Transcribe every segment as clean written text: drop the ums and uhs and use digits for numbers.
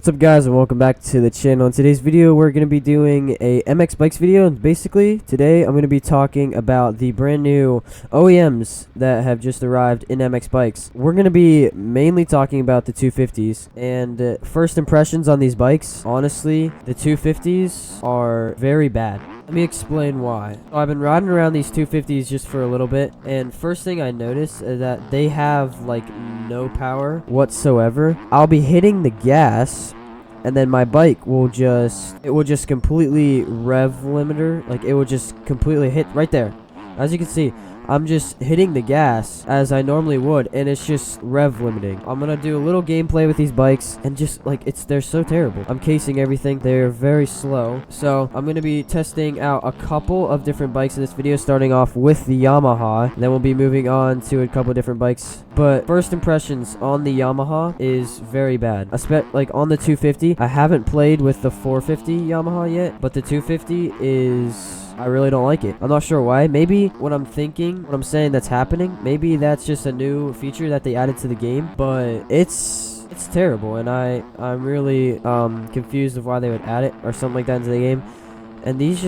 What's up guys, and welcome back to the channel. In today's video we're going to be doing a MX bikes video, and basically today I'm going to be talking about the brand new OEMs that have just arrived in MX bikes. We're going to be mainly talking about the 250s and first impressions on these bikes. Honestly, the 250s are very bad. Let me explain why. So I've been riding around these 250s just for a little bit, and first thing I noticed is that they have like no power whatsoever. I'll be hitting the gas and then my bike will just completely rev limiter, like it will just completely hit right there. As you can see, I'm just hitting the gas as I normally would, and it's just rev limiting. I'm gonna do a little gameplay with these bikes, and just like they're so terrible. I'm casing everything. They're very slow. So I'm gonna be testing out a couple of different bikes in this video, starting off with the Yamaha. Then we'll be moving on to a couple different bikes. But first impressions on the Yamaha is very bad. Like on the 250, I haven't played with the 450 Yamaha yet, but the 250 is... I really don't like it. I'm not sure why. Maybe what I'm saying that's happening, maybe that's just a new feature that they added to the game, but it's terrible, and I'm really confused of why they would add it or something like that into the game. And these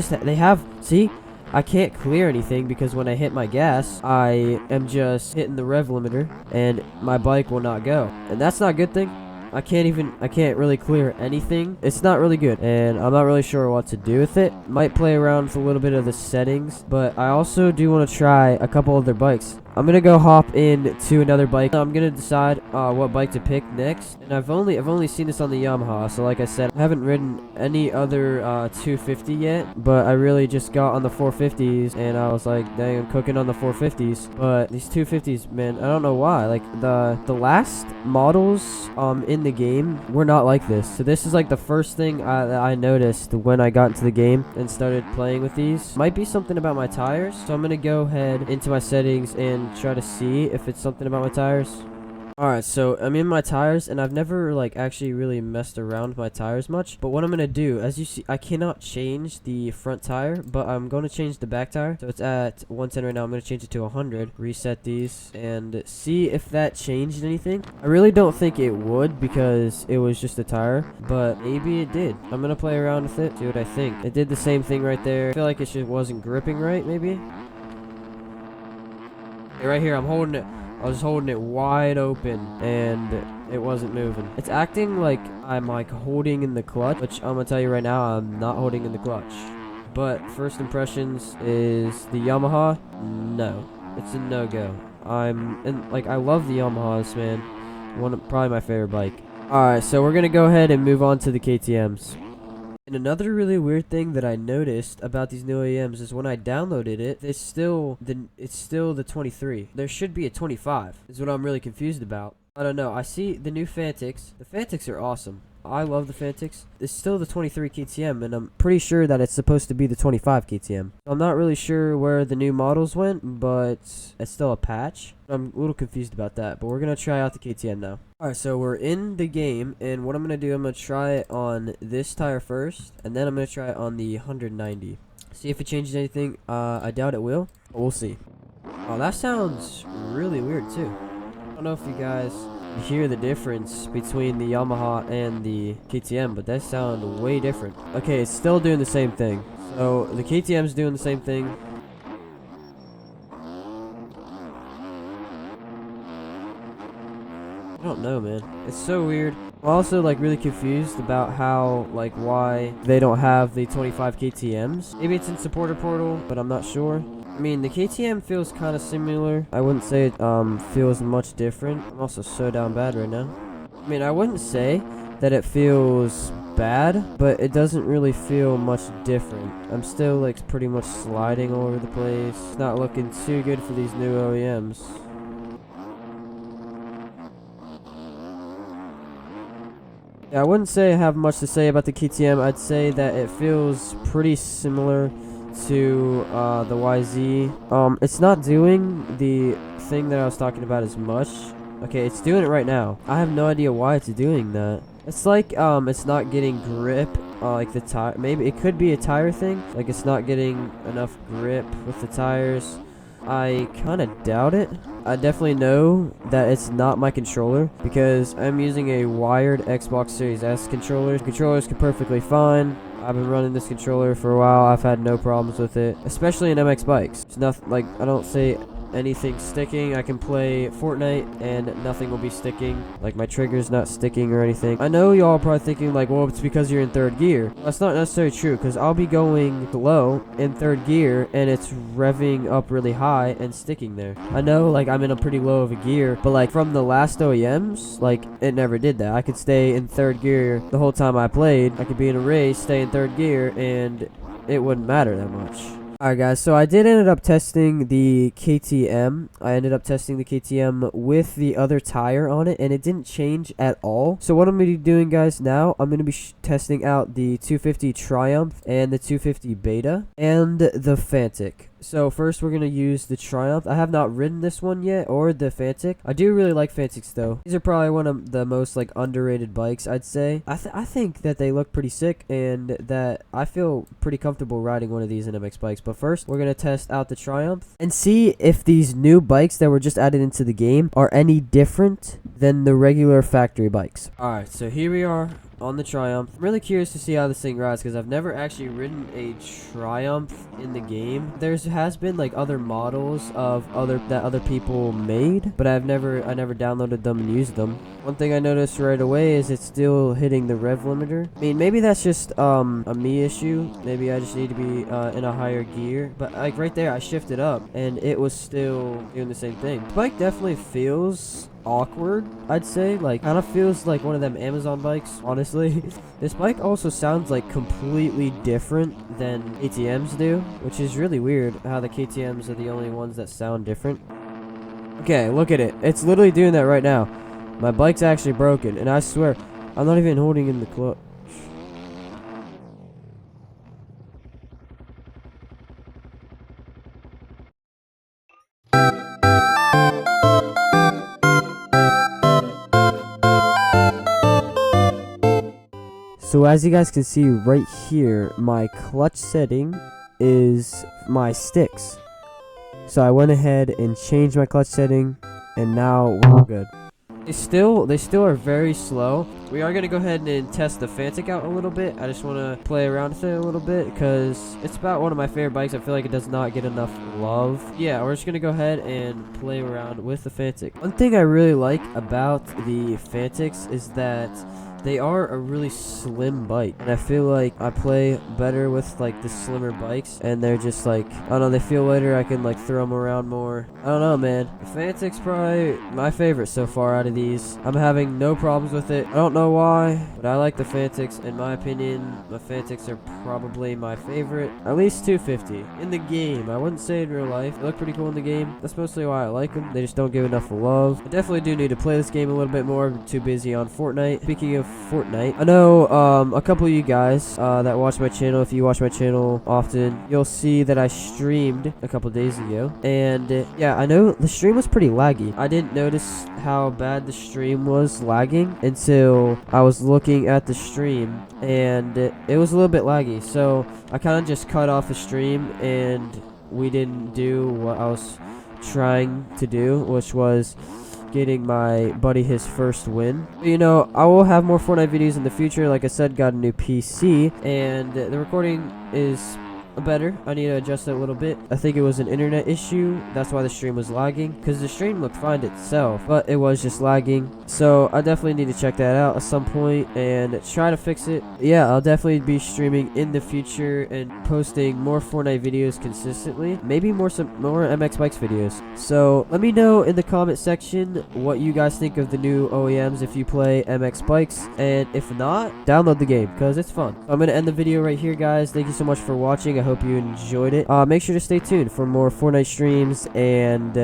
see, I can't clear anything because when I hit my gas, I am just hitting the rev limiter and my bike will not go, and that's not a good thing. I can't really clear anything. It's not really good, and I'm not really sure what to do with it. Might play around with a little bit of the settings, but I also do want to try a couple other bikes. I'm gonna go hop into another bike. I'm gonna decide what bike to pick next, and I've only seen this on the Yamaha. So like I said, I haven't ridden any other 250 yet, but I really just got on the 450s, and I was like, dang, I'm cooking on the 450s. But these 250s, man, I don't know why. Like the last models in the game were not like this. So this is like the first thing that I noticed when I got into the game and started playing with these. Might be something about my tires, so I'm gonna go ahead into my settings and try to see if it's something about my tires. Alright, so I'm in my tires, and I've never like actually really messed around with my tires much, but what I'm gonna do, as you see, I cannot change the front tire, but I'm going to change the back tire. So it's at 110 right now. I'm going to change it to 100, reset these, and see if that changed anything. I really don't think it would because it was just a tire, but maybe it did. I'm gonna play around with it, see what I think. It did the same thing right there. I feel like it just wasn't gripping right, maybe. Right here, I'm holding it. I was holding it wide open, and it wasn't moving. It's acting like I'm like holding in the clutch, which I'm gonna tell you right now, I'm not holding in the clutch. But first impressions is the Yamaha. No, it's a no-go. I love the Yamahas, man. Probably my favorite bike. All right, so we're gonna go ahead and move on to the KTM's. And another really weird thing that I noticed about these new OEMs is when I downloaded it, it's still the 23. There should be a 25. Is what I'm really confused about. I don't know. I see the new Fantics. The Fantics are awesome. I love the Fantics. It's still the 23 KTM, and I'm pretty sure that it's supposed to be the 25 KTM. I'm not really sure where the new models went, but it's still a patch. I'm a little confused about that, but we're going to try out the KTM now. Alright, so we're in the game, and what I'm going to do, I'm going to try it on this tire first, and then I'm going to try it on the 190. See if it changes anything. I doubt it will, but we'll see. Oh, that sounds really weird, too. I don't know if you guys hear the difference between the Yamaha and the KTM, but that sounds way different. Okay, it's still doing the same thing. So the KTM's doing the same thing. I don't know, man. It's so weird. I'm also like really confused about how why they don't have the 25 KTMs. Maybe it's in supporter portal, but I'm not sure. I mean, the KTM feels kind of similar. I wouldn't say it feels much different. I'm also so down bad right now. I mean, I wouldn't say that it feels bad, but it doesn't really feel much different. I'm still like pretty much sliding all over the place. It's not looking too good for these new OEMs. Yeah, I wouldn't say I have much to say about the KTM. I'd say that it feels pretty similar to the YZ. It's not doing the thing that I was talking about as much. Okay, it's doing it right now. I have no idea why it's doing that. It's like it's not getting grip like the tire. Maybe it could be a tire thing, like it's not getting enough grip with the tires. I kind of doubt it. I definitely know that it's not my controller because I'm using a wired Xbox Series S controller. Controllers can perfectly fine. I've been running this controller for a while. I've had no problems with it, especially in MX bikes. It's nothing like, I don't say anything sticking. I can play Fortnite and nothing will be sticking. Like, my trigger's not sticking or anything. I know y'all are probably thinking like, well, it's because you're in third gear. That's not necessarily true, because I'll be going low in third gear and it's revving up really high and sticking there. I know, like, I'm in a pretty low of a gear, but like from the last OEMs, like, it never did that. I could stay in third gear the whole time I played. I could be in a race, stay in third gear, and it wouldn't matter that much. Alright guys, so I did end up testing the KTM. I ended up testing the KTM with the other tire on it, and it didn't change at all. So what I'm going to be doing, guys, now, I'm going to be testing out the 250 Triumph and the 250 Beta and the Fantic. So first we're going to use the Triumph. I have not ridden this one yet, or the Fantic. I do really like Fantics though. These are probably one of the most like underrated bikes, I'd say. I think that they look pretty sick and that I feel pretty comfortable riding one of these in MX bikes. But first we're going to test out the Triumph and see if these new bikes that were just added into the game are any different than the regular factory bikes. Alright, so here we are on the Triumph. I'm really curious to see how this thing rides because I've never actually ridden a Triumph in the game. There has been like other models of other people made, but I never downloaded them and used them. One thing I noticed right away is it's still hitting the rev limiter. I mean, maybe that's just a me issue. Maybe I just need to be in a higher gear, but like right there I shifted up and it was still doing the same thing. The bike definitely feels awkward, I'd say. Like, kind of feels like one of them Amazon bikes, honestly. This bike also sounds like completely different than KTMs do, which is really weird how the KTMs are the only ones that sound different. Okay, look at it. It's literally doing that right now. My bike's actually broken, and I swear, I'm not even holding in the clutch. So as you guys can see right here, my clutch setting is my sticks. So I went ahead and changed my clutch setting, and now we're good. They still are very slow. We are going to go ahead and test the Fantic out a little bit. I just want to play around with it a little bit because it's about one of my favorite bikes. I feel like it does not get enough love. Yeah, we're just going to go ahead and play around with the Fantic. One thing I really like about the Fantics is that they are a really slim bike, and I feel like I play better with like the slimmer bikes, and they're just like, I don't know, they feel lighter. I can like throw them around more. I don't know, man. The Fantic's probably my favorite so far out of these. I'm having no problems with it. I don't know why, but I like the Fantics. In my opinion, the Fantics are probably my favorite, at least 250 in the game. I wouldn't say in real life. They look pretty cool in the game. That's mostly why I like them. They just don't give enough love. I definitely do need to play this game a little bit more. I'm too busy on Fortnite. Speaking of Fortnite, I know a couple of you guys that watch my channel, if you watch my channel often, you'll see that I streamed a couple days ago, and yeah, I know the stream was pretty laggy. I didn't notice how bad the stream was lagging until I was looking at the stream, and it was a little bit laggy, so I kind of just cut off the stream and we didn't do what I was trying to do, which was getting my buddy his first win. You know, I will have more Fortnite videos in the future. Like I said, got a new PC, and the recording is better. I need to adjust it a little bit. I think it was an internet issue. That's why the stream was lagging, because the stream looked fine itself, but it was just lagging. So I definitely need to check that out at some point and try to fix it. Yeah, I'll definitely be streaming in the future and posting more Fortnite videos consistently. Maybe more MX Bikes videos. So let me know in the comment section what you guys think of the new OEMs if you play MX Bikes, and if not, download the game because it's fun. I'm going to end the video right here, guys. Thank you so much for watching. I hope you enjoyed it. Make sure to stay tuned for more Fortnite streams and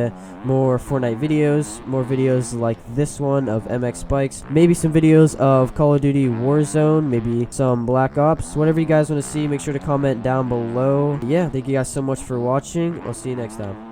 more Fortnite videos, more videos like this one of MX Bikes, maybe some videos of Call of Duty Warzone, maybe some Black Ops, whatever you guys want to see. Make sure to comment down below. Yeah, thank you guys so much for watching. I'll see you next time.